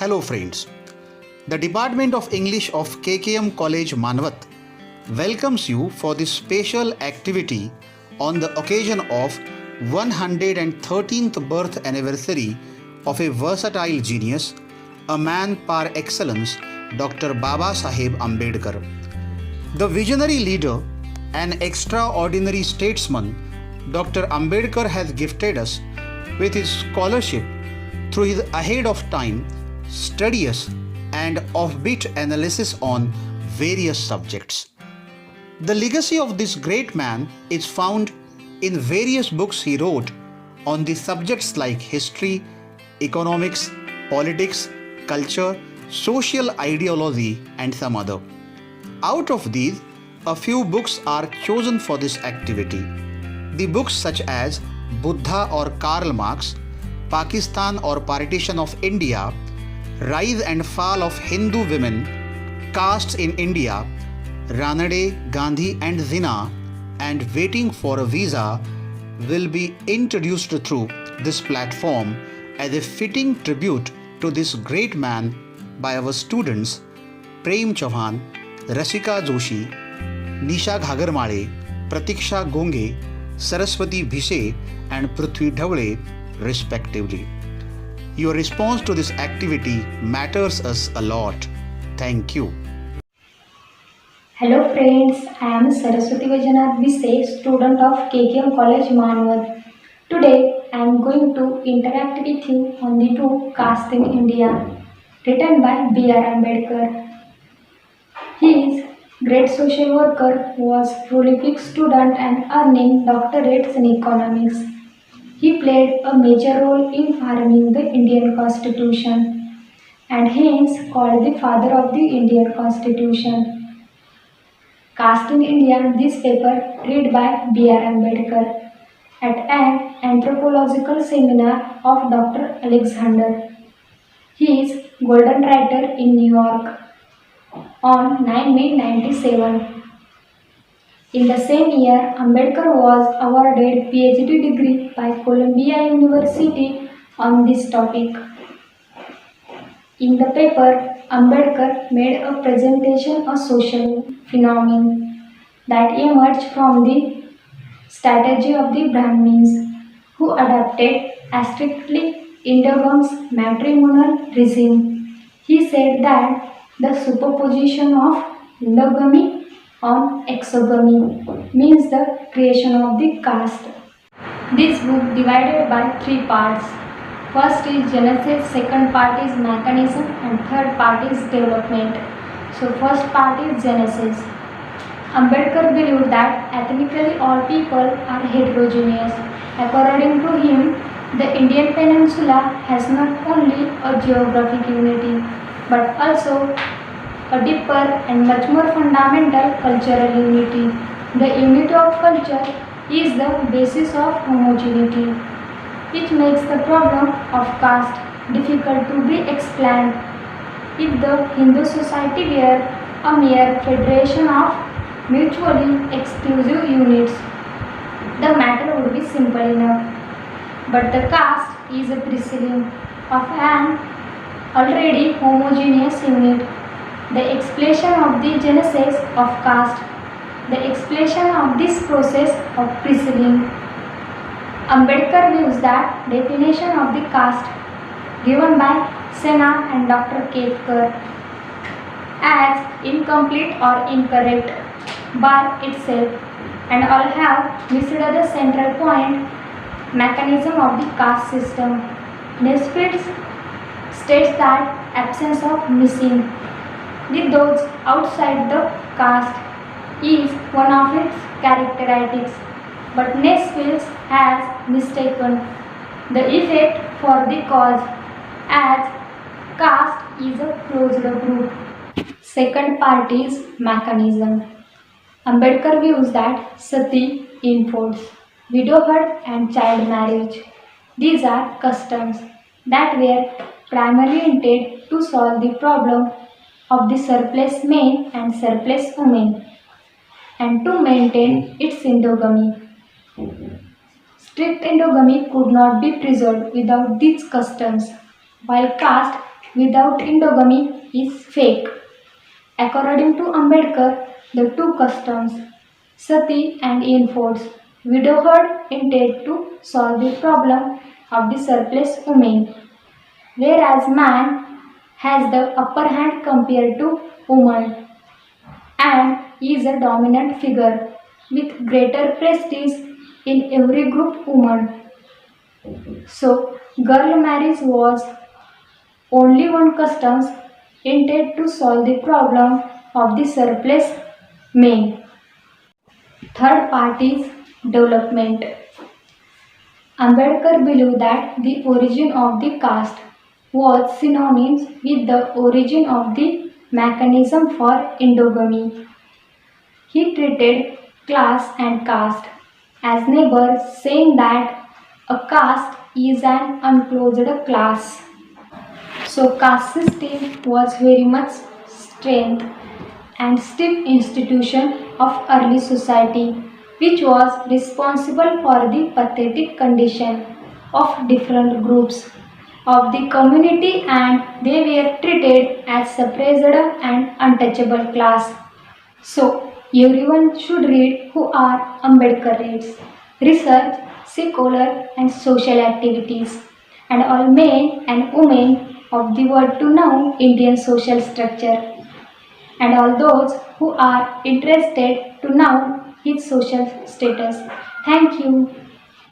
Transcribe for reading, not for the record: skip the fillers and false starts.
Hello friends. The Department of English of KKM College Manvat welcomes you for this special activity on the occasion of 113th birth anniversary of a versatile genius, a man par excellence, Dr. Baba Saheb Ambedkar. The visionary leader, an extraordinary statesman, Dr. Ambedkar has gifted us with his scholarship through his ahead of time, studious and offbeat analysis on various subjects. The legacy of this great man is found in various books he wrote on the subjects like history, economics, politics, culture, social ideology, and some other. Out of these, a few books are chosen for this activity. The books such as Buddha or Karl Marx, Pakistan or Partition of India, Rise and Fall of Hindu Women, Castes in India, Ranade, Gandhi and Jinnah, and Waiting for a Visa will be introduced through this platform as a fitting tribute to this great man by our students Prem Chauhan, Rasika Joshi, Nisha Ghagarmale, Pratiksha Gonge, Saraswati Bhise and Prithvi Dhawale respectively. Your response to this activity matters us a lot. Thank you. Hello friends, I am Saraswati Vaijanath Bise, student of KKM College Manvad. Today I am going to interact with you on the book Caste in India, written by B.R. Ambedkar. He is great social worker, was prolific student and earning doctorates in economics. He played a major role in framing the Indian Constitution and hence called the father of the Indian Constitution. Caste in India, this paper read by B.R. Ambedkar at an anthropological seminar of Dr. Alexander. He is Golden Writer in New York on 9 May 1997. In the same year, Ambedkar was awarded PhD degree by Columbia University on this topic. In the paper, Ambedkar made a presentation of social phenomenon that emerged from the strategy of the Brahmins, who adopted a strictly endogamous matrimonial regime. He said that the superposition of endogamy on exogamy means the creation of the caste. This book divided by three parts. First is Genesis, second part is mechanism and third part is development. So first part is Genesis. Ambedkar believed that ethnically all people are heterogeneous. According to him, the Indian peninsula has not only a geographic unity but also a deeper and much more fundamental cultural unity. The unity of culture is the basis of homogeneity, which makes the problem of caste difficult to be explained. If the Hindu society were a mere federation of mutually exclusive units, the matter would be simple enough. But the caste is a prelude of an already homogeneous unit. The explanation of the genesis of caste, the explanation of this process of preselling. Ambedkar views that definition of the caste given by Sena and Dr. Ketkar as incomplete or incorrect by itself and all have missed the central point mechanism of the caste system. Nesbitt states that absence of missing with those outside the caste is one of its characteristics, but Nesbitt has mistaken the effect for the cause as caste is a closed group. Second part is mechanism. Ambedkar views that sati enforce widowhood and child marriage. These are customs that were primarily intended to solve the problem of the surplus men and surplus women and to maintain its endogamy. Strict endogamy could not be preserved without these customs, while caste without endogamy is fake. According to Ambedkar, the two customs, sati and enforced widowhood, intended to solve the problem of the surplus women, whereas man has the upper hand compared to woman and is a dominant figure with greater prestige in every group woman. So, girl marriage was only one custom intended to solve the problem of the surplus men. Third part is development. Ambedkar believed that the origin of the caste was synonymous with the origin of the mechanism for endogamy. He treated class and caste as neighbors, saying that a caste is an unclosed class. So caste system was very much strength and stiff institution of early society, which was responsible for the pathetic condition of different groups of the community, and they were treated as suppressed and untouchable class. So everyone should read who are Ambedkar reads, research, secular and social activities, and all men and women of the world to know Indian social structure, and all those who are interested to know his social status. Thank you.